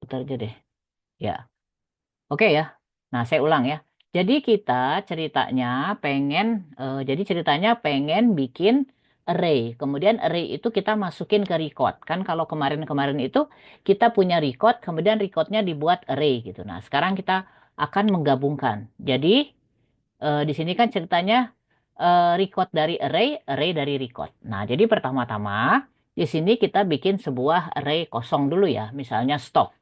putar aja deh. Ya, oke ya. Nah, saya ulang ya. Jadi kita ceritanya pengen, jadi ceritanya pengen bikin array. Kemudian array itu kita masukin ke record. Kan kalau kemarin-kemarin itu kita punya record, kemudian recordnya dibuat array gitu. Nah, sekarang kita akan menggabungkan. Jadi di sini kan ceritanya record dari array, array dari record. Nah, jadi pertama-tama di sini kita bikin sebuah array kosong dulu ya, misalnya stok.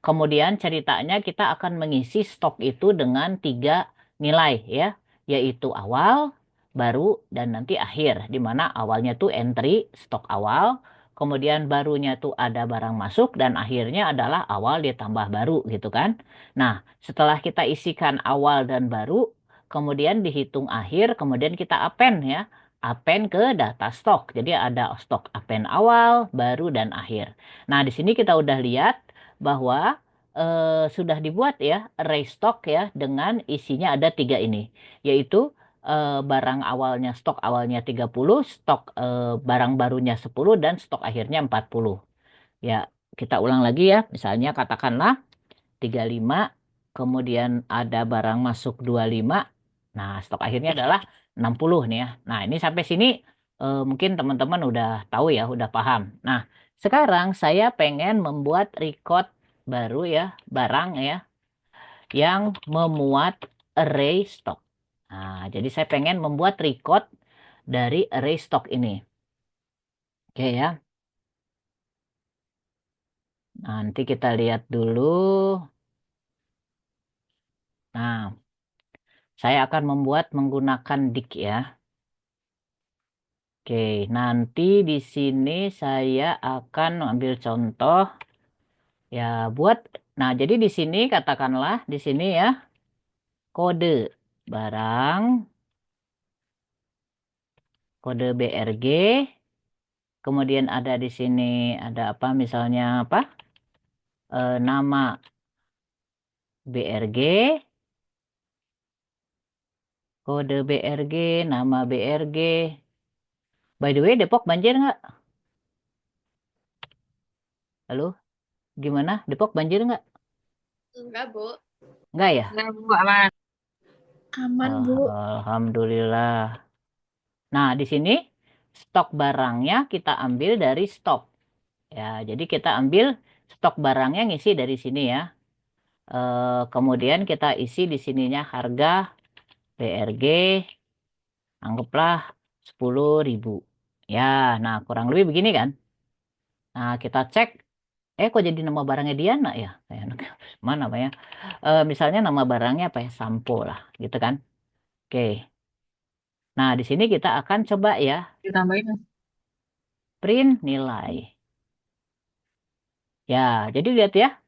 Kemudian ceritanya kita akan mengisi stok itu dengan tiga nilai ya, yaitu awal, baru, dan nanti akhir. Di mana awalnya tuh entry stok awal, kemudian barunya tuh ada barang masuk, dan akhirnya adalah awal ditambah baru gitu kan. Nah, setelah kita isikan awal dan baru, kemudian dihitung akhir, kemudian kita append ya. Append ke data stok. Jadi ada stok append awal, baru, dan akhir. Nah, di sini kita udah lihat bahwa sudah dibuat ya array stok ya dengan isinya ada tiga ini. Yaitu barang awalnya, stok awalnya 30, stok barang barunya 10, dan stok akhirnya 40. Ya, kita ulang lagi ya. Misalnya katakanlah 35, kemudian ada barang masuk 25. Nah, stok akhirnya adalah 60 nih ya. Nah, ini sampai sini mungkin teman-teman udah tahu ya, udah paham. Nah, sekarang saya pengen membuat record baru ya, barang ya, yang memuat array stok. Nah, jadi saya pengen membuat record dari array stok ini. Oke ya. Nanti kita lihat dulu. Nah, saya akan membuat menggunakan dict ya. Oke, nanti di sini saya akan ambil contoh ya buat. Nah, jadi di sini katakanlah di sini ya kode barang, kode BRG, kemudian ada di sini ada apa misalnya apa? Nama BRG, kode BRG, nama BRG. By the way, Depok banjir nggak? Halo, gimana? Depok banjir nggak? Enggak, Bu. Nggak ya? Enggak, Bu, aman. Aman, Bu. Alhamdulillah. Nah, di sini stok barangnya kita ambil dari stok. Ya, jadi kita ambil stok barangnya ngisi dari sini ya. Kemudian kita isi di sininya harga BRG, anggaplah 10.000. Ya, nah kurang lebih begini kan. Nah, kita cek, kok jadi nama barangnya Diana ya? Mana namanya? Misalnya nama barangnya apa ya? Sampo lah, gitu kan. Oke. Nah, di sini kita akan coba ya, Ditambahin, Mas. print nilai. Ya, jadi lihat ya.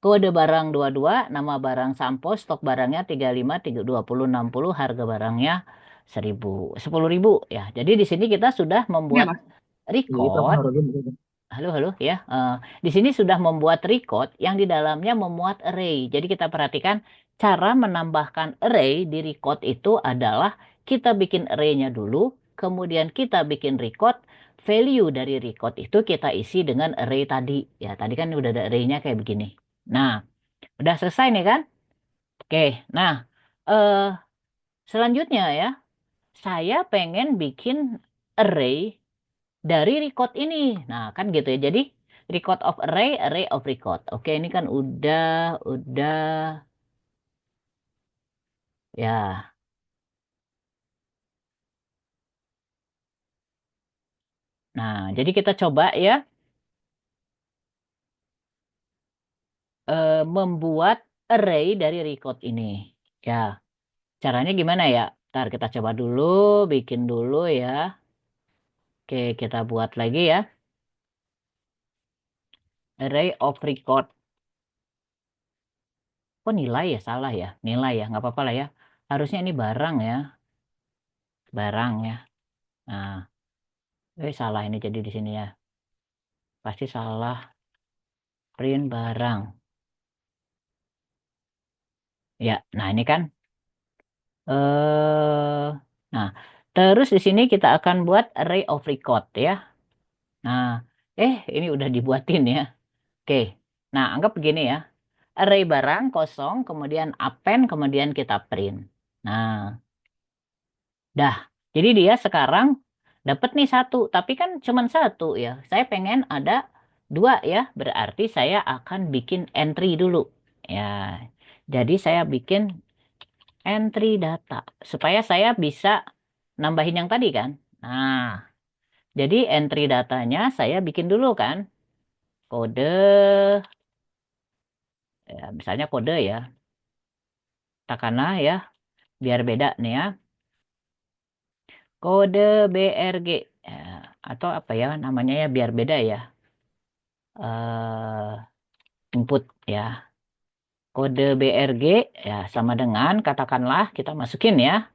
Kode barang 22, nama barang sampo, stok barangnya 35, 20, 60, harga barangnya 1000, 10.000 ya. Jadi di sini kita sudah Iya, membuat Mas. Iya, itu aku record. naruh dulu. Halo, halo ya. Di sini sudah membuat record yang di dalamnya memuat array. Jadi kita perhatikan cara menambahkan array di record itu adalah kita bikin array-nya dulu, kemudian kita bikin record, value dari record itu kita isi dengan array tadi. Ya, tadi kan udah ada array-nya kayak begini. Nah, udah selesai nih kan? Oke, nah eh, selanjutnya ya, saya pengen bikin array dari record ini. Nah, kan gitu ya. Jadi record of array, array of record. Oke, ini kan udah, ya. Nah, jadi kita coba ya membuat array dari record ini. Ya, caranya gimana ya? Ntar kita coba dulu, bikin dulu ya. Oke, kita buat lagi ya. Array of record. Kok nilai ya? Salah ya? Nilai ya? Nggak apa-apa lah ya. Harusnya ini barang ya. Barang ya. Nah, salah ini jadi di sini ya. Pasti salah. Print barang. Ya, nah ini kan. eh nah, terus di sini kita akan buat array of record ya. Nah, ini udah dibuatin ya. Oke. Nah, anggap begini ya. Array barang kosong, kemudian append, kemudian kita print. Nah, dah. Jadi dia sekarang dapat nih satu, tapi kan cuma satu ya. Saya pengen ada dua ya. Berarti saya akan bikin entry dulu. Ya. Jadi saya bikin entry data supaya saya bisa nambahin yang tadi kan. Nah, jadi entry datanya saya bikin dulu kan. Kode, ya, misalnya kode ya. Katakanlah ya, biar beda nih ya. Kode BRG. Ya, atau apa ya namanya ya biar beda ya. Input ya. Kode BRG ya sama dengan katakanlah kita masukin ya.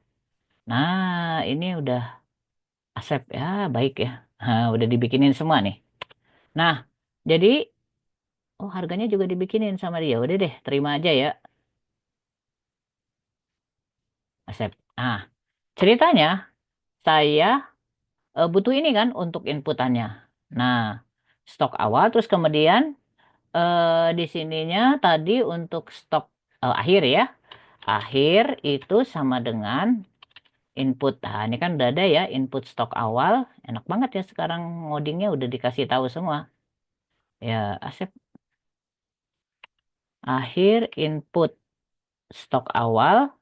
Nah, ini udah accept ya, baik ya. Nah, udah dibikinin semua nih. Nah, jadi oh harganya juga dibikinin sama dia. Udah deh, terima aja ya. Accept. Nah, ceritanya saya butuh ini kan untuk inputannya. Nah, stok awal terus kemudian di sininya tadi untuk stok akhir ya. Akhir itu sama dengan input. Nah, ini kan udah ada ya input stok awal. Enak banget ya sekarang ngodingnya udah dikasih tahu semua. Ya, accept. Akhir input stok awal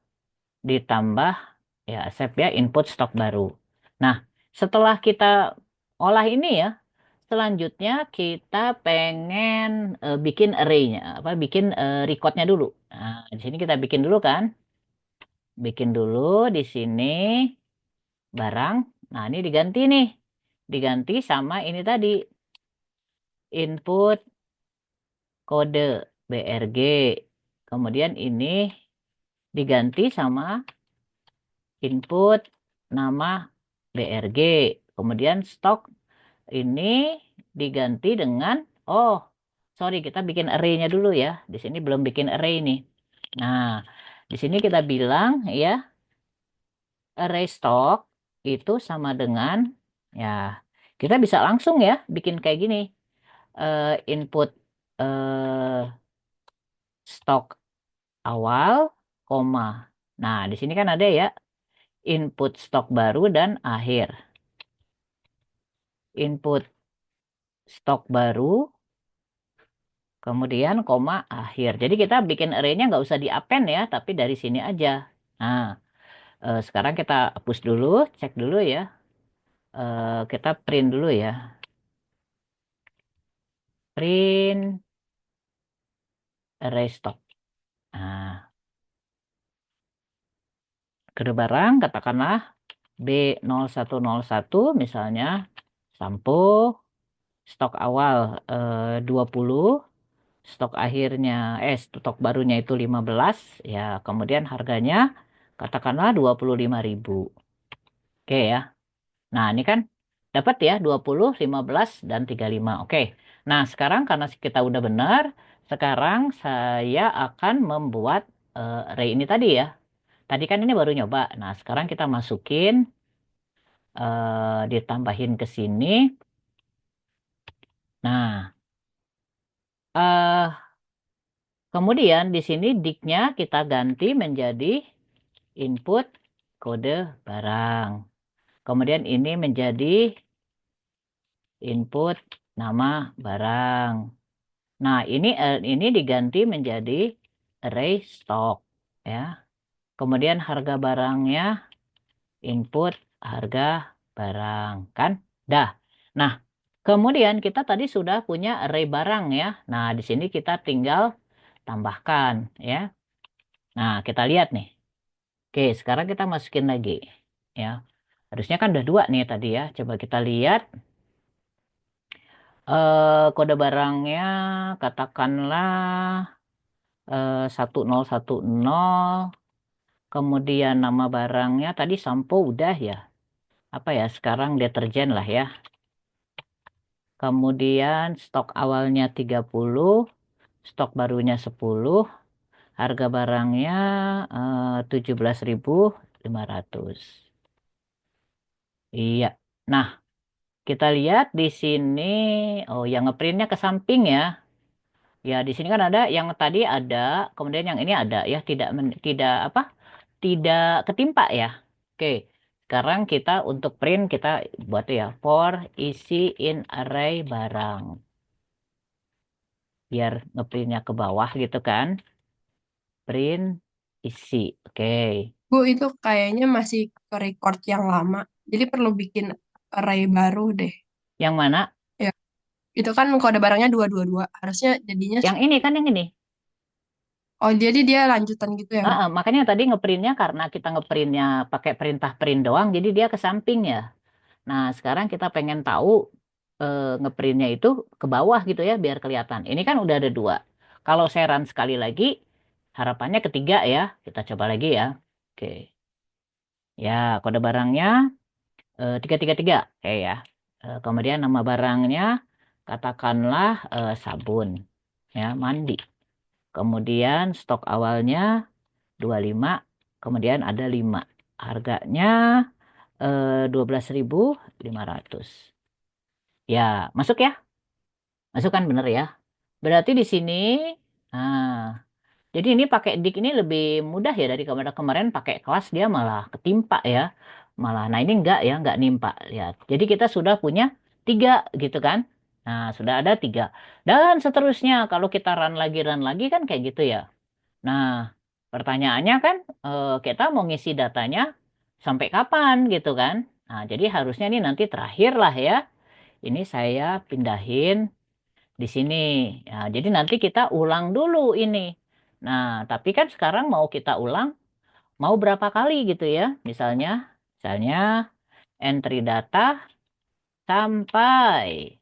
ditambah ya accept ya input stok baru. Nah, setelah kita olah ini ya, selanjutnya kita pengen bikin array-nya, apa bikin recordnya dulu. Nah, di sini kita bikin dulu kan, bikin dulu di sini barang. Nah, ini diganti nih, diganti sama ini tadi input kode BRG. Kemudian ini diganti sama input nama BRG. Kemudian stok ini diganti dengan, oh, sorry, kita bikin array-nya dulu ya. Di sini belum bikin array nih. Nah, di sini kita bilang ya, array stok itu sama dengan, ya, kita bisa langsung ya bikin kayak gini. Input eh, stok awal, koma. Nah, di sini kan ada ya, input stok baru dan akhir. Input stok baru, kemudian koma akhir. Jadi kita bikin array-nya nggak usah di append ya, tapi dari sini aja. Nah, sekarang kita hapus dulu, cek dulu ya. Kita print dulu ya. Print array stock. Nah, kode barang katakanlah B0101 misalnya sampo stok awal 20, stok akhirnya stok barunya itu 15 ya, kemudian harganya katakanlah 25.000. Oke ya. Nah, ini kan dapat ya 20, 15 dan 35. Oke. Nah, sekarang karena kita udah benar, sekarang saya akan membuat array ini tadi ya. Tadi kan ini baru nyoba. Nah, sekarang kita masukin ditambahin ke sini. Nah, eh kemudian di sini dict-nya kita ganti menjadi input kode barang. Kemudian ini menjadi input nama barang. Nah, ini diganti menjadi array stock ya. Kemudian harga barangnya input harga barang kan? Dah. Nah, kemudian kita tadi sudah punya array barang ya. Nah, di sini kita tinggal tambahkan ya. Nah, kita lihat nih. Oke, sekarang kita masukin lagi ya. Harusnya kan udah dua nih tadi ya. Coba kita lihat kode barangnya katakanlah 1010. Kemudian nama barangnya tadi sampo udah ya. Apa ya? Sekarang deterjen lah ya. Kemudian stok awalnya 30, stok barunya 10, harga barangnya 17.500. Iya. Nah, kita lihat di sini oh yang ngeprintnya ke samping ya. Ya, di sini kan ada yang tadi ada, kemudian yang ini ada ya, tidak apa? Tidak ketimpa ya. Oke. Sekarang kita untuk print kita buat ya for isi in array barang. Biar ngeprintnya ke bawah gitu kan. Print isi. Oke. Bu, itu kayaknya masih ke record yang lama. Jadi perlu bikin array baru deh. Yang mana? Ya, itu kan kode barangnya 222. Harusnya jadinya, Yang ini kan yang ini. oh jadi dia lanjutan gitu ya, Bu? Makanya tadi ngeprintnya karena kita ngeprintnya pakai perintah print doang, jadi dia ke samping ya. Nah, sekarang kita pengen tahu ngeprintnya itu ke bawah gitu ya, biar kelihatan. Ini kan udah ada dua. Kalau saya run sekali lagi, harapannya ketiga ya. Kita coba lagi ya. Oke. Ya, kode barangnya 333. Oke ya. Kemudian nama barangnya katakanlah sabun. Ya, mandi. Kemudian stok awalnya 25. Kemudian ada 5. Harganya 12.500. Ya, masuk ya? Masuk kan bener ya? Berarti di sini, nah, jadi ini pakai dik ini lebih mudah ya dari kemarin pakai kelas dia malah ketimpa ya. Malah, nah ini enggak ya, enggak nimpa. Lihat. Jadi kita sudah punya 3 gitu kan. Nah, sudah ada 3. Dan seterusnya, kalau kita run lagi kan kayak gitu ya. Nah, pertanyaannya kan kita mau ngisi datanya sampai kapan gitu kan. Nah, jadi harusnya ini nanti terakhir lah ya. Ini saya pindahin di sini. Ya, jadi nanti kita ulang dulu ini. Nah, tapi kan sekarang mau kita ulang, mau berapa kali gitu ya. Misalnya entry data sampai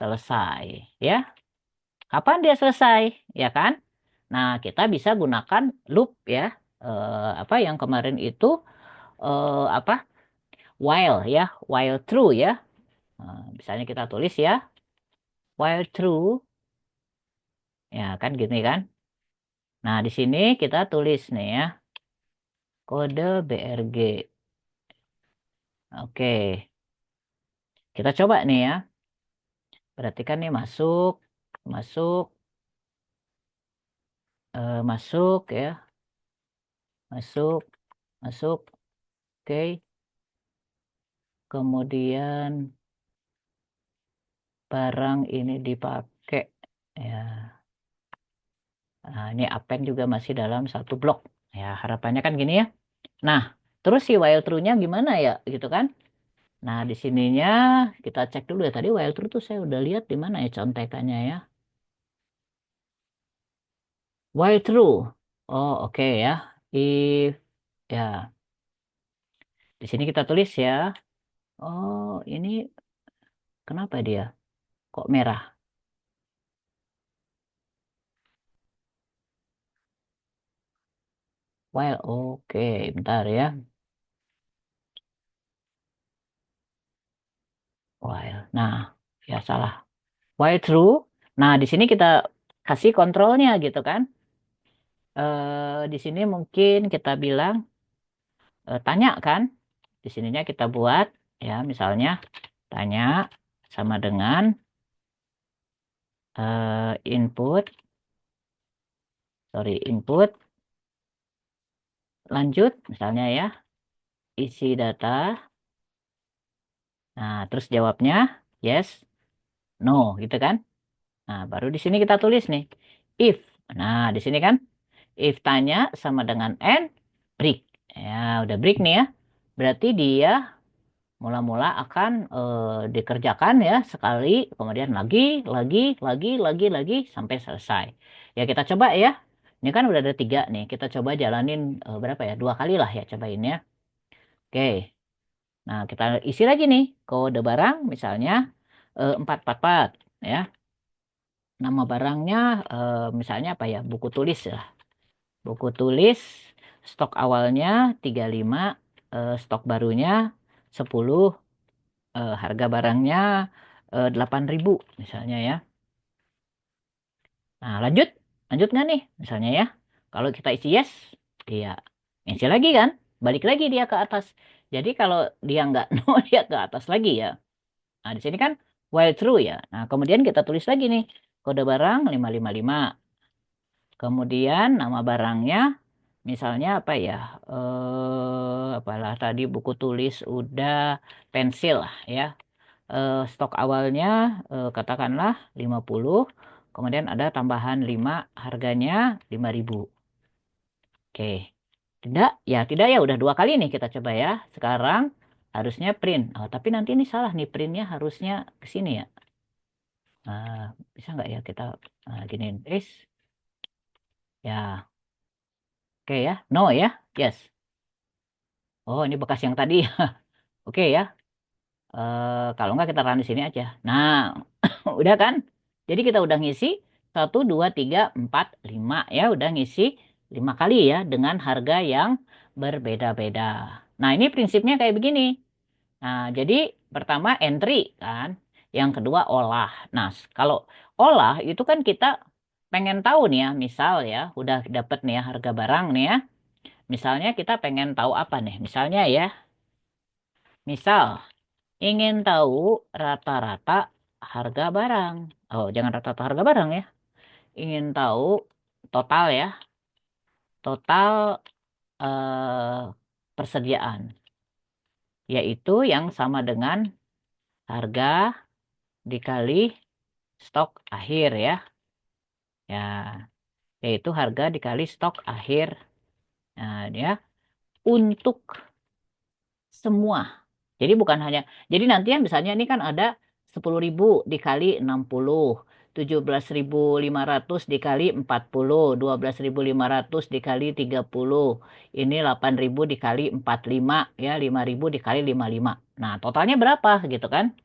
selesai. Ya, kapan dia selesai? Ya kan? Nah, kita bisa gunakan loop ya. Apa yang kemarin itu apa? While ya, while true ya. Misalnya kita tulis ya, while true, ya kan gini kan. Nah, di sini kita tulis nih ya, kode BRG. Oke, kita coba nih ya. Berarti kan nih masuk, masuk, masuk ya, masuk, masuk. Oke, kemudian barang ini dipakai. Ya, nah, ini append juga masih dalam satu blok. Ya, harapannya kan gini ya. Nah, terus si while true-nya gimana ya, gitu kan? Nah, di sininya kita cek dulu ya. Tadi while true tuh saya udah lihat di mana ya contekannya ya. While true. Oh, oke ya. If ya, di sini kita tulis ya. Oh, ini kenapa dia kok merah? While oke, bentar ya. While. Nah, ya salah. While true. Nah, di sini kita kasih kontrolnya gitu kan. Di sini mungkin kita bilang tanya kan. Di sininya kita buat ya misalnya tanya sama dengan input, sorry input lanjut misalnya ya isi data. Nah terus jawabnya yes, no gitu kan. Nah baru di sini kita tulis nih if. Nah di sini kan if tanya sama dengan and break. Ya udah break nih ya. Berarti dia mula-mula akan dikerjakan ya sekali, kemudian lagi sampai selesai. Ya kita coba ya. Ini kan udah ada 3 nih. Kita coba jalanin berapa ya? 2 kali lah ya cobain ya. Oke. Nah kita isi lagi nih kode barang misalnya 444 ya. Nama barangnya misalnya apa ya? Buku tulis ya. Buku tulis stok awalnya 35, stok barunya 10, harga barangnya 8.000 misalnya ya. Nah, lanjut. Lanjut nggak nih? Misalnya ya. Kalau kita isi yes, dia isi lagi kan? Balik lagi dia ke atas. Jadi kalau dia nggak no, dia ke atas lagi ya. Nah, di sini kan while true ya. Nah, kemudian kita tulis lagi nih. kode barang 555. Kemudian nama barangnya misalnya apa ya? Apalah tadi buku tulis udah, pensil lah ya. Stok awalnya katakanlah 50, kemudian ada tambahan 5, harganya 5.000. Oke. Tidak, ya tidak ya udah 2 kali nih kita coba ya. Sekarang harusnya print. Oh, tapi nanti ini salah nih printnya harusnya ke sini ya. Bisa nggak ya kita giniin paste? Ya, oke ya. No ya. Yes. Oh, ini bekas yang tadi. Oke ya. Kalau nggak kita run di sini aja. Nah, udah kan? Jadi kita udah ngisi 1, 2, 3, 4, 5 ya. Udah ngisi 5 kali ya dengan harga yang berbeda-beda. Nah, ini prinsipnya kayak begini. Nah, jadi pertama entry kan. Yang kedua olah. Nah, kalau olah itu kan kita pengen tahu nih ya. Misal ya, udah dapet nih ya harga barang nih ya. Misalnya kita pengen tahu apa nih? Misalnya ya, misal ingin tahu rata-rata harga barang. Oh, jangan rata-rata harga barang ya. Ingin tahu total ya, total persediaan, yaitu yang sama dengan harga dikali stok akhir ya. Ya, yaitu harga dikali stok akhir. Nah, ya, untuk semua. Jadi bukan hanya, jadi nanti ya misalnya ini kan ada 10.000 dikali 60, 17.500 dikali 40, 12.500 dikali 30, ini 8.000 dikali 45, ya 5.000 dikali 55. Nah, totalnya berapa gitu kan?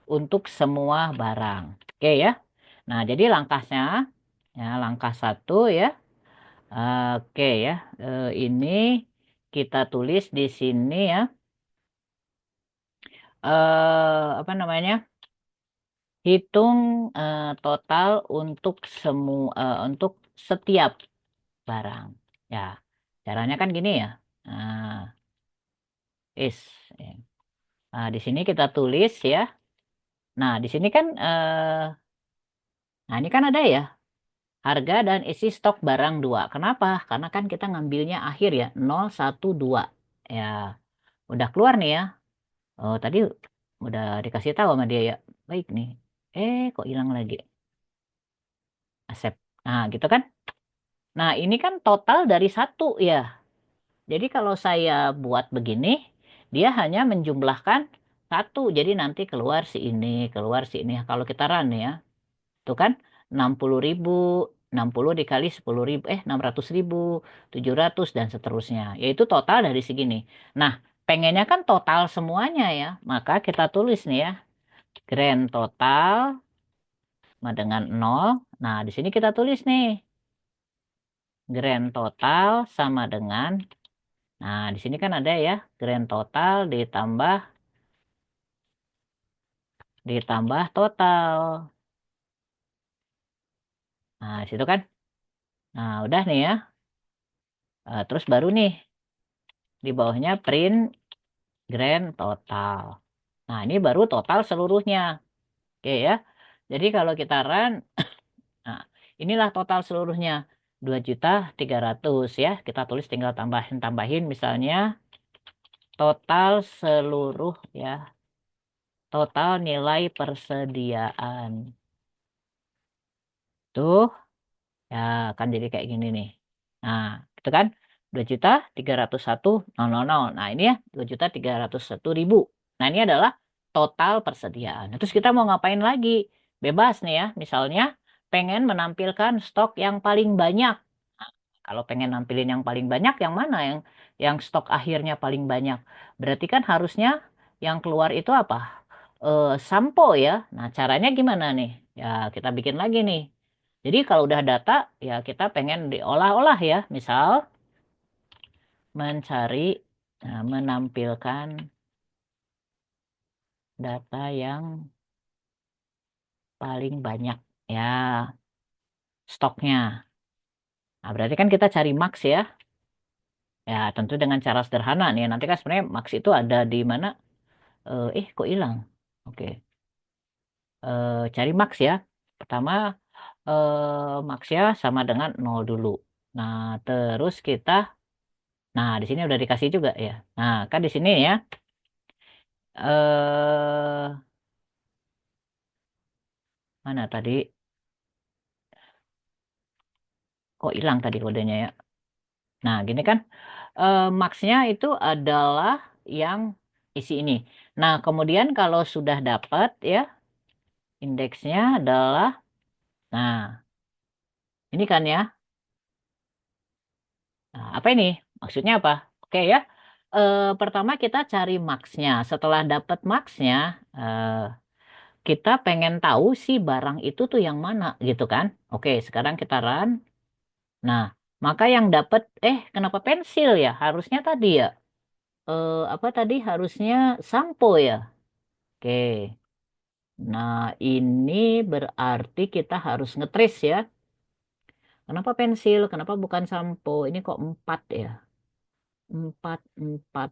Untuk semua barang. Oke ya. Nah, jadi langkahnya, ya langkah 1 ya. Oke ya. Ini kita tulis di sini ya. Apa namanya? Hitung total untuk untuk setiap barang. Ya, caranya kan gini ya. Nah, is. Ya. Nah, di sini kita tulis ya. Nah, di sini kan, nah ini kan ada ya harga dan isi stok barang 2. Kenapa? Karena kan kita ngambilnya akhir ya 012. Ya, udah keluar nih ya. Oh, tadi udah dikasih tahu sama dia ya. Baik nih. Kok hilang lagi? Accept. Nah, gitu kan? Nah, ini kan total dari 1 ya. Jadi kalau saya buat begini, dia hanya menjumlahkan 1. Jadi nanti keluar si ini, keluar si ini. Kalau kita run ya, itu kan 60.000, 60 dikali 10.000, 600.000, 700 dan seterusnya. Yaitu total dari segini. Nah, pengennya kan total semuanya ya. Maka kita tulis nih ya, grand total sama dengan 0. Nah, di sini kita tulis nih, grand total sama dengan, nah di sini kan ada ya, grand total ditambah total. Nah, di situ kan. Nah, udah nih ya. Terus baru nih di bawahnya print grand total. Nah, ini baru total seluruhnya. Oke ya. Jadi kalau kita run, nah, inilah total seluruhnya. 2.300.000 ya. Kita tulis tinggal tambahin misalnya total seluruh ya. Total nilai persediaan. Tuh, ya kan jadi kayak gini nih. Nah, itu kan 2.301.000. Nah, ini ya 2.301.000. Nah, ini adalah total persediaan. Nah, terus kita mau ngapain lagi? Bebas nih ya. Misalnya pengen menampilkan stok yang paling banyak. Nah, kalau pengen nampilin yang paling banyak yang mana yang stok akhirnya paling banyak? Berarti kan harusnya yang keluar itu apa? Sampo ya. Nah, caranya gimana nih? Ya, kita bikin lagi nih. Jadi kalau udah data, ya kita pengen diolah-olah ya. Misal mencari, nah, menampilkan data yang paling banyak ya stoknya. Nah, berarti kan kita cari max ya. Ya, tentu dengan cara sederhana nih. Nanti kan sebenarnya max itu ada di mana? Kok hilang? Oke. Cari max ya. Pertama, max-nya sama dengan 0 dulu. Nah, terus kita, nah di sini udah dikasih juga ya. Nah, kan di sini ya, mana tadi? Kok hilang tadi kodenya ya? Nah, gini kan, max-nya itu adalah yang isi ini. Nah, kemudian kalau sudah dapat ya, indeksnya adalah, nah, ini kan ya. Nah, apa ini? Maksudnya apa? Oke ya. Pertama kita cari max-nya. Setelah dapat max-nya, kita pengen tahu si barang itu tuh yang mana gitu kan. Oke, sekarang kita run. Nah, maka yang dapat, kenapa pensil ya? Harusnya tadi ya. Apa tadi? Harusnya sampo ya. Oke. Nah, ini berarti kita harus ngetrace ya. Kenapa pensil? Kenapa bukan sampo? Ini kok 4 ya? 4 4.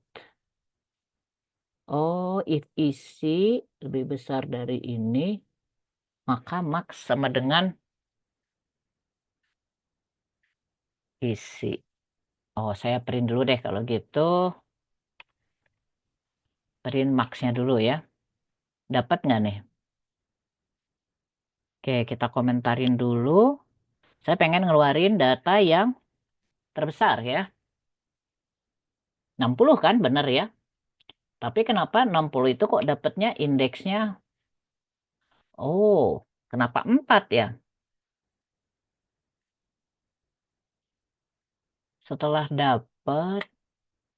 Oh, if isi lebih besar dari ini, maka max sama dengan isi. Oh, saya print dulu deh kalau gitu. Print max-nya dulu ya. Dapat nggak nih? Oke, kita komentarin dulu. Saya pengen ngeluarin data yang terbesar ya. 60 kan, bener ya. Tapi kenapa 60 itu kok dapatnya indeksnya? Oh, kenapa 4 ya? Setelah dapat,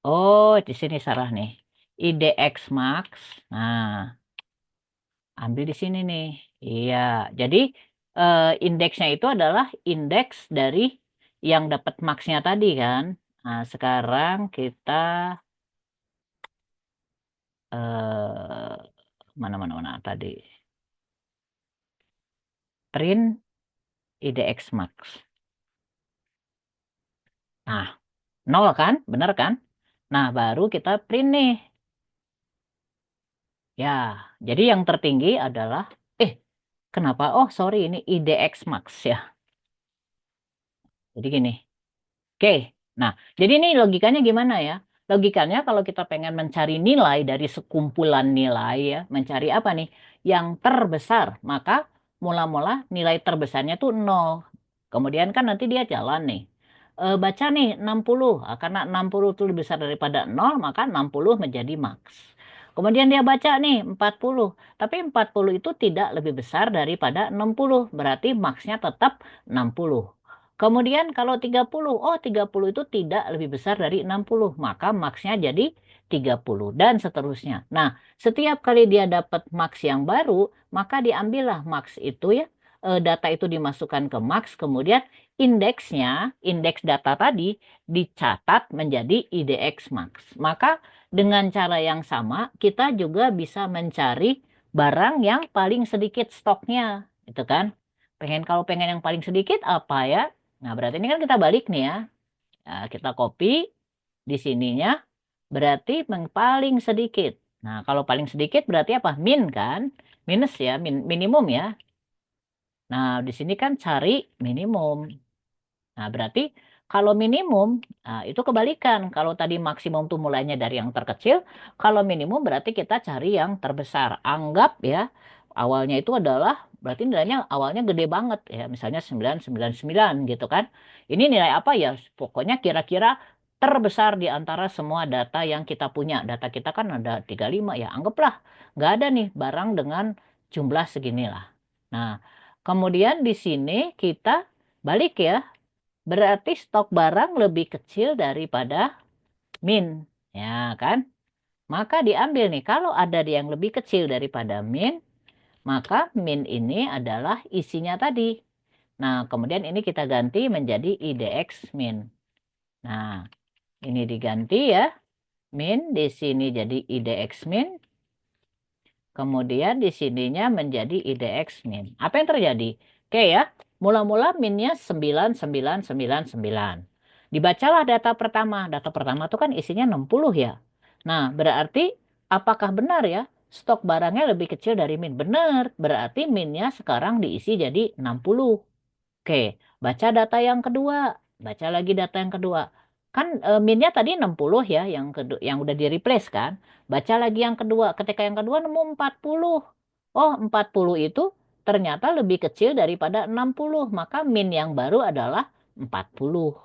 oh di sini salah nih. IDX max. Nah, ambil di sini nih. Iya, jadi indeksnya itu adalah indeks dari yang dapat max-nya tadi kan. Nah, sekarang kita mana tadi. Print IDX max. Nah, 0 kan? Bener kan? Nah, baru kita print nih. Ya, jadi yang tertinggi adalah, kenapa? Oh, sorry, ini IDX max ya. Jadi gini. Oke, nah jadi ini logikanya gimana ya? Logikanya kalau kita pengen mencari nilai dari sekumpulan nilai ya, mencari apa nih? Yang terbesar, maka mula-mula nilai terbesarnya tuh 0. Kemudian kan nanti dia jalan nih. Baca nih 60. Ah, karena 60 itu lebih besar daripada 0, maka 60 menjadi max. Kemudian dia baca nih 40. Tapi 40 itu tidak lebih besar daripada 60. Berarti maksnya tetap 60. Kemudian kalau 30, oh 30 itu tidak lebih besar dari 60, maka maksnya jadi 30 dan seterusnya. Nah, setiap kali dia dapat maks yang baru, maka diambillah maks itu ya, data itu dimasukkan ke maks, kemudian indeksnya, indeks data tadi dicatat menjadi IDX max. Maka dengan cara yang sama, kita juga bisa mencari barang yang paling sedikit stoknya, gitu kan? Kalau pengen yang paling sedikit apa ya? Nah, berarti ini kan kita balik nih ya. Nah, kita copy di sininya berarti yang paling sedikit. Nah, kalau paling sedikit berarti apa? Min kan? Minus ya, minimum ya. Nah, di sini kan cari minimum. Nah, berarti kalau minimum, nah, itu kebalikan. Kalau tadi maksimum tuh mulainya dari yang terkecil, kalau minimum berarti kita cari yang terbesar. Anggap ya, awalnya itu adalah, berarti nilainya awalnya gede banget ya, misalnya 999 gitu kan. Ini nilai apa ya? Pokoknya kira-kira terbesar di antara semua data yang kita punya. Data kita kan ada 35 ya, anggaplah nggak ada nih barang dengan jumlah seginilah. Nah, kemudian di sini kita balik ya. Berarti stok barang lebih kecil daripada min. Ya kan? Maka diambil nih. Kalau ada yang lebih kecil daripada min, maka min ini adalah isinya tadi. Nah, kemudian ini kita ganti menjadi IDX min. Nah, ini diganti ya. Min di sini jadi IDX min. Kemudian di sininya menjadi IDX min. Apa yang terjadi? Oke ya, mula-mula minnya 9999. Dibacalah data pertama. Data pertama itu kan isinya 60 ya. Nah, berarti apakah benar ya? stok barangnya lebih kecil dari min. Benar, berarti minnya sekarang diisi jadi 60. Oke, baca data yang kedua. Baca lagi data yang kedua. Kan minnya tadi 60 ya, yang kedua yang udah di replace kan. Baca lagi yang kedua. Ketika yang kedua nemu 40. Oh, 40 itu ternyata lebih kecil daripada 60. Maka min yang baru adalah 40.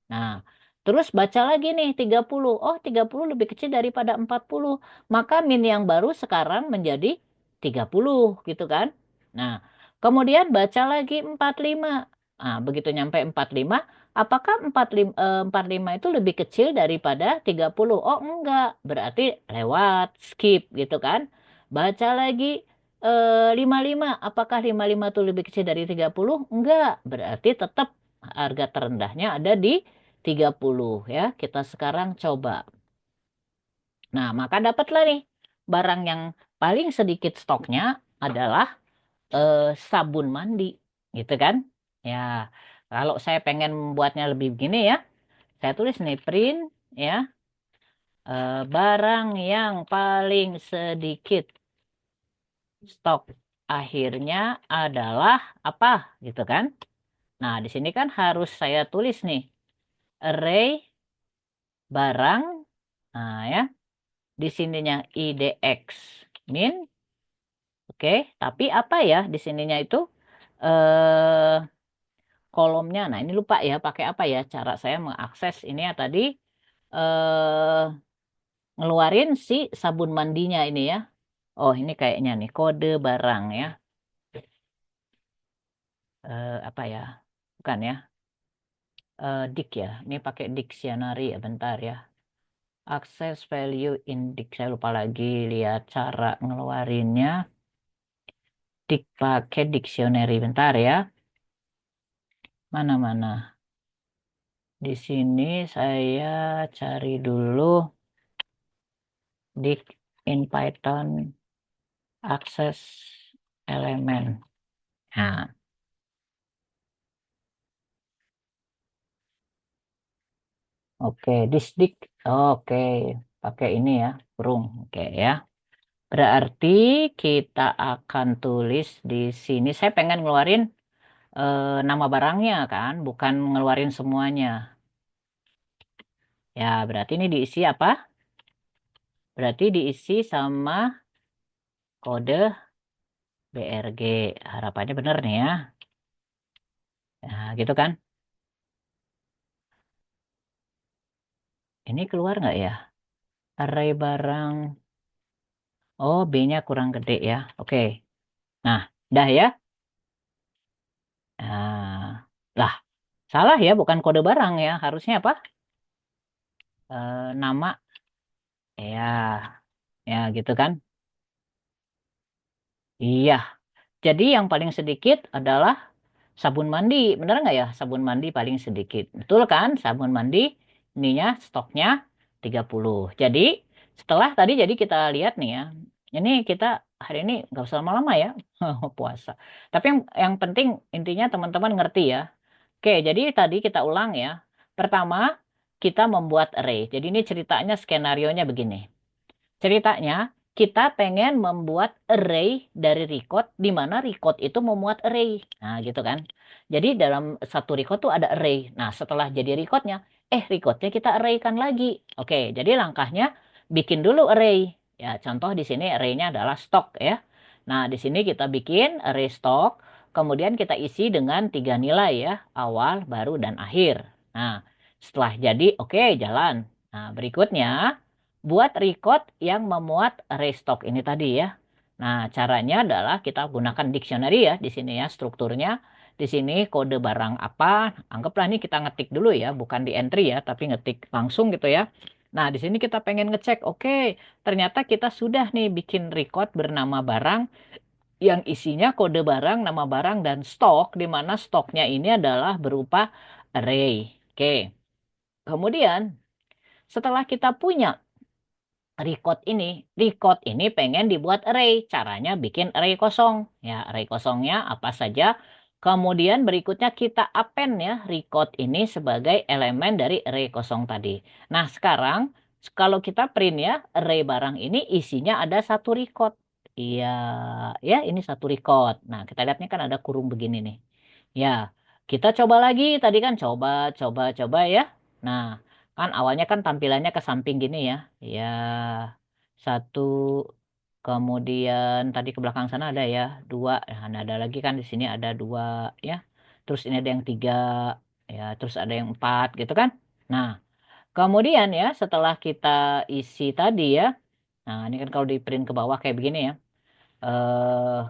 Nah, terus baca lagi nih 30. Oh, 30 lebih kecil daripada 40. Maka min yang baru sekarang menjadi 30 gitu kan. Nah, kemudian baca lagi 45. Nah, begitu nyampe 45, apakah 45 itu lebih kecil daripada 30? Oh, enggak. Berarti lewat, skip gitu kan. Baca lagi 55. Apakah 55 itu lebih kecil dari 30? Enggak. Berarti tetap harga terendahnya ada di 30 ya. Kita sekarang coba. Nah, maka dapatlah nih barang yang paling sedikit stoknya adalah sabun mandi, gitu kan? Ya, kalau saya pengen membuatnya lebih begini ya, saya tulis nih print ya, barang yang paling sedikit stok akhirnya adalah apa, gitu kan? Nah, di sini kan harus saya tulis nih array barang, nah ya, di sininya IDX min, oke, tapi apa ya di sininya itu? Eh kolomnya. Nah, ini lupa ya pakai apa ya cara saya mengakses ini ya tadi eh ngeluarin si sabun mandinya ini ya. Oh, ini kayaknya nih kode barang ya. Apa ya? Bukan ya. Dik ya. Ini pakai dictionary ya, bentar ya. Access value index. Saya lupa lagi lihat cara ngeluarinnya. Dik pakai dictionary bentar ya. Mana-mana. Di sini saya cari dulu dik in Python akses elemen. Nah, oke, disdik. Oke, pakai ini ya, burung. Oke ya. Berarti kita akan tulis di sini. Saya pengen ngeluarin nama barangnya kan, bukan ngeluarin semuanya. Ya, berarti ini diisi apa? Berarti diisi sama kode BRG. Harapannya benar nih ya. Nah, gitu kan. Ini keluar nggak ya? Array barang. Oh, B-nya kurang gede ya. Oke. Nah, dah ya. Nah, lah, salah ya, bukan kode barang ya. Harusnya apa? Nama, ya, ya gitu kan? Iya. Jadi yang paling sedikit adalah sabun mandi. Bener nggak ya? Sabun mandi paling sedikit. Betul kan? Sabun mandi ininya stoknya 30. Jadi setelah tadi jadi kita lihat nih ya. Ini kita hari ini nggak usah lama-lama ya. Puasa. Tapi yang penting intinya teman-teman ngerti ya. Oke, jadi tadi kita ulang ya. Pertama, kita membuat array. Jadi ini ceritanya, skenarionya begini. Ceritanya, kita pengen membuat array dari record, di mana record itu memuat array. Nah, gitu kan. Jadi dalam satu record tuh ada array. Nah, setelah jadi recordnya, recordnya kita arraykan lagi. Oke, jadi langkahnya bikin dulu array. Ya, contoh di sini arraynya adalah stock ya. Nah, di sini kita bikin array stock, kemudian kita isi dengan 3 nilai ya, awal, baru, dan akhir. Nah, setelah jadi, oke, jalan. Nah, berikutnya, buat record yang memuat restock ini tadi ya. Nah, caranya adalah kita gunakan dictionary ya di sini ya strukturnya. Di sini kode barang apa? Anggaplah ini kita ngetik dulu ya, bukan di entry ya, tapi ngetik langsung gitu ya. Nah, di sini kita pengen ngecek, oke, ternyata kita sudah nih bikin record bernama barang yang isinya kode barang, nama barang, dan stok, di mana stoknya ini adalah berupa array. Oke, kemudian setelah kita punya record ini pengen dibuat array. Caranya bikin array kosong. Ya, array kosongnya apa saja. Kemudian berikutnya kita append ya record ini sebagai elemen dari array kosong tadi. Nah, sekarang Kalau kita print ya, array barang ini isinya ada satu record. Iya, ya ini satu record. Nah, kita lihatnya kan ada kurung begini nih. Ya, kita coba lagi. Tadi kan coba ya. Nah, kan awalnya kan tampilannya ke samping gini ya. Ya, satu. Kemudian tadi ke belakang sana ada ya, dua. Nah, ada lagi kan di sini ada dua ya. Terus ini ada yang tiga. Ya, terus ada yang empat gitu kan. Nah, kemudian ya setelah kita isi tadi ya. Nah, ini kan kalau di print ke bawah kayak begini ya. Eh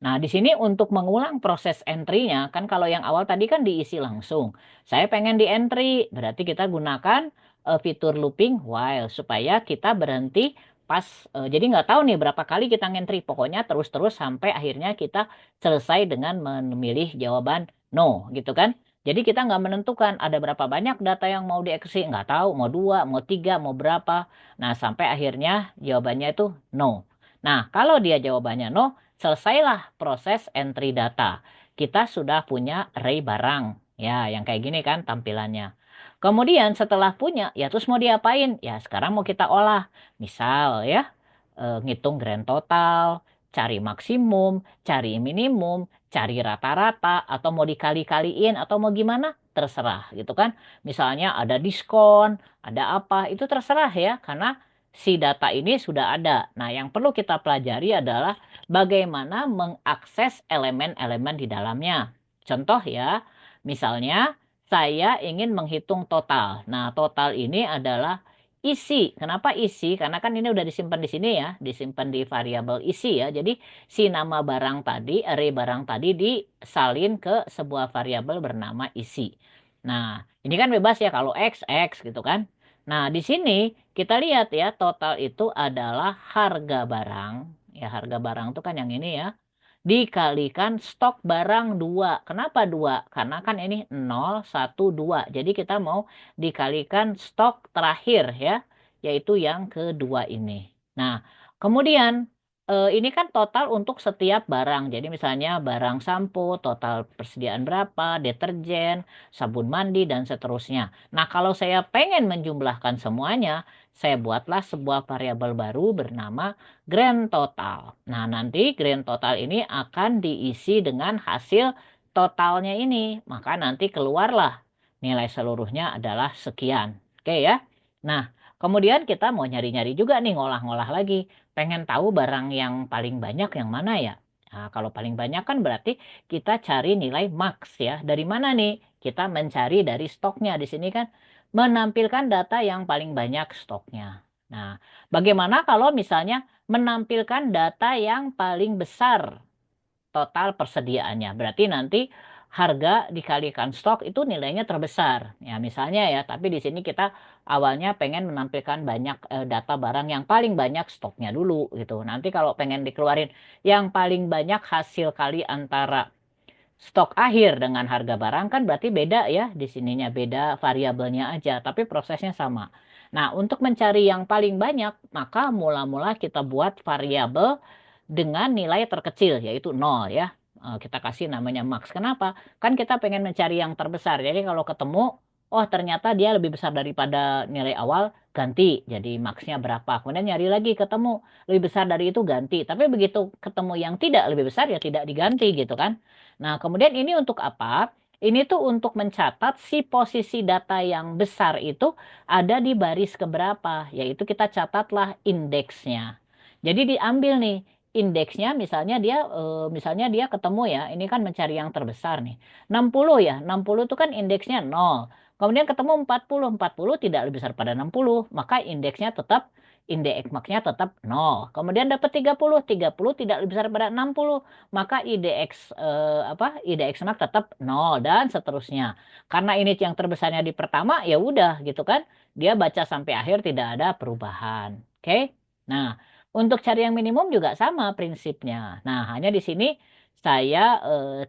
Nah, di sini untuk mengulang proses entry-nya, kan kalau yang awal tadi kan diisi langsung. Saya pengen di entry, berarti kita gunakan fitur looping while supaya kita berhenti pas, jadi nggak tahu nih berapa kali kita ngentry. Pokoknya terus-terus sampai akhirnya kita selesai dengan memilih jawaban no, gitu kan. Jadi kita nggak menentukan ada berapa banyak data yang mau dieksekusi, nggak tahu, mau dua, mau tiga, mau berapa. Nah, sampai akhirnya jawabannya itu no. Nah, kalau dia jawabannya no, selesailah proses entry data. Kita sudah punya array barang. Ya, yang kayak gini kan tampilannya. Kemudian setelah punya, ya terus mau diapain? Ya sekarang mau kita olah. Misal ya, ngitung grand total, cari maksimum, cari minimum, cari rata-rata, atau mau dikali-kaliin, atau mau gimana? Terserah gitu kan. Misalnya ada diskon, ada apa, itu terserah ya. Karena si data ini sudah ada. Nah, yang perlu kita pelajari adalah bagaimana mengakses elemen-elemen di dalamnya. Contoh ya, misalnya saya ingin menghitung total. Nah, total ini adalah isi. Kenapa isi? Karena kan ini udah disimpan di sini ya, disimpan di variabel isi ya. Jadi si nama barang tadi, array barang tadi disalin ke sebuah variabel bernama isi. Nah, ini kan bebas ya kalau X, X gitu kan. Nah, di sini kita lihat ya, total itu adalah harga barang. Ya, harga barang itu kan yang ini ya. Dikalikan stok barang 2. Kenapa 2? Karena kan ini 0, 1, 2. Jadi kita mau dikalikan stok terakhir ya. Yaitu yang kedua ini. Nah, kemudian ini kan total untuk setiap barang. Jadi misalnya barang sampo, total persediaan berapa, deterjen, sabun mandi, dan seterusnya. Nah, kalau saya pengen menjumlahkan semuanya, saya buatlah sebuah variabel baru bernama grand total. Nah, nanti grand total ini akan diisi dengan hasil totalnya ini. Maka nanti keluarlah nilai seluruhnya adalah sekian. Oke ya. Nah, kemudian kita mau nyari-nyari juga nih, ngolah-ngolah lagi. Pengen tahu barang yang paling banyak yang mana ya? Nah, kalau paling banyak kan berarti kita cari nilai max ya. Dari mana nih? Kita mencari dari stoknya. Di sini kan menampilkan data yang paling banyak stoknya. Nah, bagaimana kalau misalnya menampilkan data yang paling besar total persediaannya? Berarti nanti harga dikalikan stok itu nilainya terbesar. Ya, misalnya ya, tapi di sini kita awalnya pengen menampilkan banyak data barang yang paling banyak stoknya dulu gitu. Nanti kalau pengen dikeluarin yang paling banyak hasil kali antara stok akhir dengan harga barang kan berarti beda ya, di sininya beda variabelnya aja tapi prosesnya sama. Nah, untuk mencari yang paling banyak maka mula-mula kita buat variabel dengan nilai terkecil yaitu 0 ya. Kita kasih namanya max. Kenapa? Kan kita pengen mencari yang terbesar. Jadi kalau ketemu oh ternyata dia lebih besar daripada nilai awal, ganti jadi maxnya berapa. Kemudian nyari lagi ketemu lebih besar dari itu, ganti. Tapi begitu ketemu yang tidak lebih besar ya tidak diganti gitu kan. Nah, kemudian ini untuk apa? Ini tuh untuk mencatat si posisi data yang besar itu ada di baris keberapa, yaitu kita catatlah indeksnya. Jadi diambil nih indeksnya, misalnya dia ketemu ya, ini kan mencari yang terbesar nih. 60 ya, 60 itu kan indeksnya 0. Kemudian ketemu 40, 40 tidak lebih besar pada 60, maka indeksnya tetap indeks maksnya tetap 0. Kemudian dapat 30, 30 tidak lebih besar pada 60, maka IDX IDX max tetap 0 dan seterusnya. Karena ini yang terbesarnya di pertama ya udah gitu kan. Dia baca sampai akhir tidak ada perubahan. Oke. Nah, untuk cari yang minimum juga sama prinsipnya. Nah, hanya di sini saya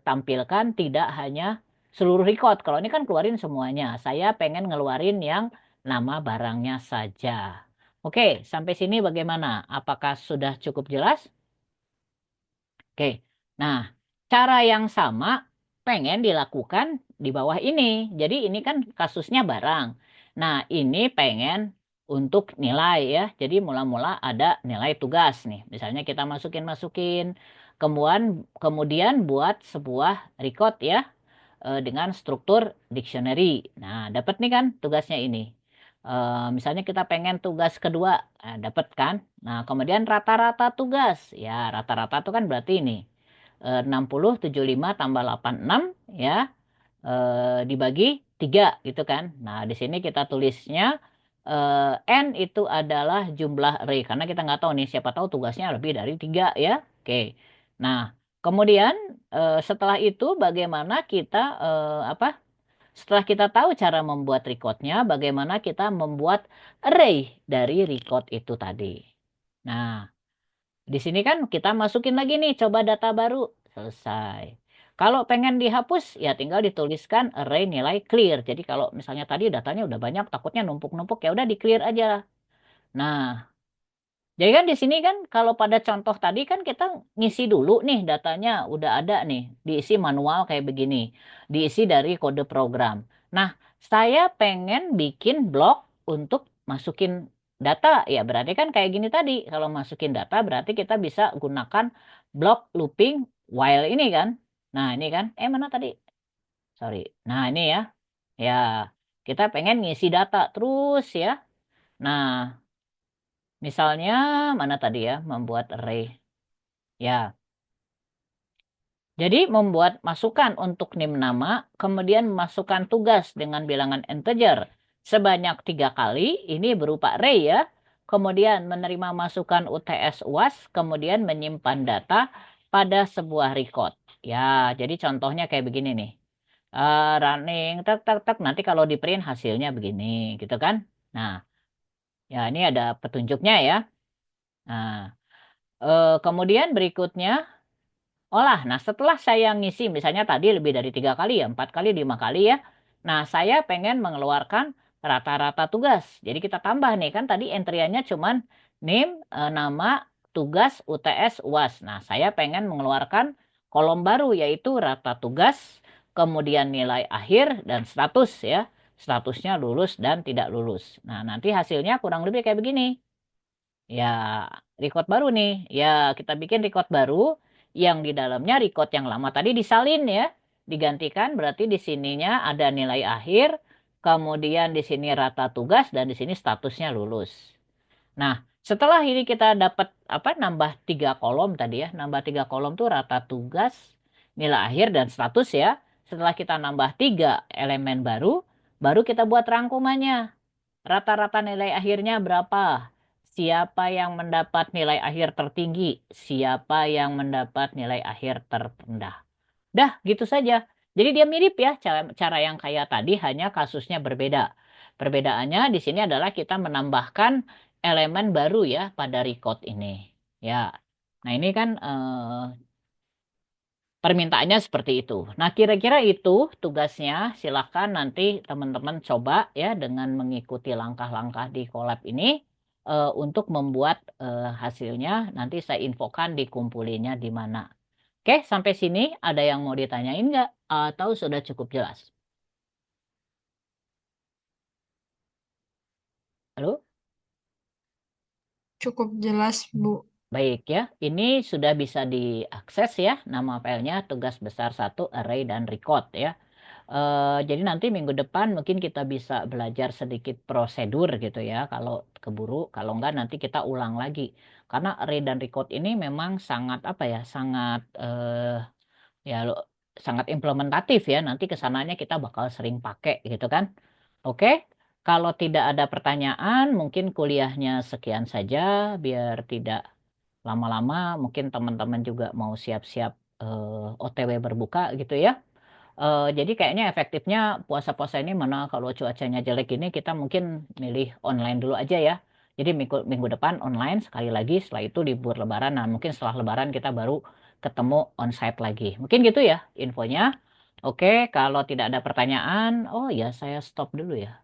tampilkan tidak hanya seluruh record. Kalau ini kan keluarin semuanya. Saya pengen ngeluarin yang nama barangnya saja. Oke, sampai sini bagaimana? Apakah sudah cukup jelas? Oke. Nah, cara yang sama pengen dilakukan di bawah ini. Jadi ini kan kasusnya barang. Nah, ini pengen untuk nilai ya. Jadi mula-mula ada nilai tugas nih. Misalnya kita masukin. Kemudian buat sebuah record ya dengan struktur dictionary. Nah, dapat nih kan tugasnya ini. Misalnya kita pengen tugas kedua, dapat kan? Nah, kemudian rata-rata tugas. Ya, rata-rata itu kan berarti ini 60, 75 tambah 86 ya dibagi 3 gitu kan. Nah, di sini kita tulisnya N itu adalah jumlah array karena kita nggak tahu nih siapa tahu tugasnya lebih dari 3 ya. Oke. Nah, kemudian setelah itu bagaimana kita apa? Setelah kita tahu cara membuat recordnya, bagaimana kita membuat array dari record itu tadi. Nah, di sini kan kita masukin lagi nih, coba data baru. Selesai. Kalau pengen dihapus, ya tinggal dituliskan array nilai clear. Jadi kalau misalnya tadi datanya udah banyak, takutnya numpuk-numpuk, ya udah di clear aja. Nah, jadi kan di sini kan kalau pada contoh tadi kan kita ngisi dulu nih datanya udah ada nih, diisi manual kayak begini, diisi dari kode program. Nah, saya pengen bikin blok untuk masukin data, ya berarti kan kayak gini tadi. Kalau masukin data berarti kita bisa gunakan blok looping while ini kan. Nah, ini kan, mana tadi? Sorry. Nah, ini ya. Ya, kita pengen ngisi data terus ya. Nah, misalnya mana tadi ya membuat array. Ya, jadi membuat masukan untuk nim nama, kemudian memasukkan tugas dengan bilangan integer sebanyak 3 kali, ini berupa array ya. Kemudian menerima masukan UTS UAS, kemudian menyimpan data pada sebuah record. Ya, jadi contohnya kayak begini nih. Running, tek, tek, tek, nanti kalau di print hasilnya begini, gitu kan. Nah, ya ini ada petunjuknya ya. Nah, kemudian berikutnya olah. Nah, setelah saya ngisi, misalnya tadi lebih dari 3 kali ya, 4 kali, 5 kali ya. Nah, saya pengen mengeluarkan rata-rata tugas. Jadi kita tambah nih, kan tadi entry-nya cuman name, nama, tugas, UTS, UAS. Nah, saya pengen mengeluarkan kolom baru, yaitu rata tugas, kemudian nilai akhir, dan status ya. Statusnya lulus dan tidak lulus. Nah, nanti hasilnya kurang lebih kayak begini. Ya, record baru nih. Ya, kita bikin record baru yang di dalamnya record yang lama tadi disalin ya. Digantikan berarti di sininya ada nilai akhir, kemudian di sini rata tugas dan di sini statusnya lulus. Nah, setelah ini kita dapat apa nambah 3 kolom tadi ya. Nambah 3 kolom tuh rata tugas, nilai akhir dan status ya. Setelah kita nambah 3 elemen baru, baru kita buat rangkumannya. Rata-rata nilai akhirnya berapa? Siapa yang mendapat nilai akhir tertinggi? Siapa yang mendapat nilai akhir terendah? Dah, gitu saja. Jadi dia mirip ya, cara yang kayak tadi, hanya kasusnya berbeda. Perbedaannya di sini adalah kita menambahkan elemen baru ya pada record ini. Ya, nah ini kan permintaannya seperti itu. Nah, kira-kira itu tugasnya. Silahkan nanti teman-teman coba ya dengan mengikuti langkah-langkah di collab ini untuk membuat hasilnya. Nanti saya infokan dikumpulinya di mana. Oke, sampai sini ada yang mau ditanyain nggak? Atau sudah cukup jelas? Halo? Cukup jelas, Bu. Baik ya, ini sudah bisa diakses ya. Nama filenya tugas besar 1 array dan record ya. Jadi nanti minggu depan mungkin kita bisa belajar sedikit prosedur gitu ya. Kalau keburu, kalau enggak nanti kita ulang lagi. Karena array dan record ini memang sangat apa ya, sangat ya sangat implementatif ya. Nanti kesananya kita bakal sering pakai gitu kan. Oke, kalau tidak ada pertanyaan, mungkin kuliahnya sekian saja biar tidak lama-lama. Mungkin teman-teman juga mau siap-siap OTW berbuka gitu ya. Jadi kayaknya efektifnya puasa-puasa ini mana kalau cuacanya jelek ini kita mungkin milih online dulu aja ya. Jadi minggu depan online sekali lagi, setelah itu libur lebaran. Nah, mungkin setelah lebaran kita baru ketemu onsite lagi. Mungkin gitu ya infonya. Oke, kalau tidak ada pertanyaan, oh ya saya stop dulu ya.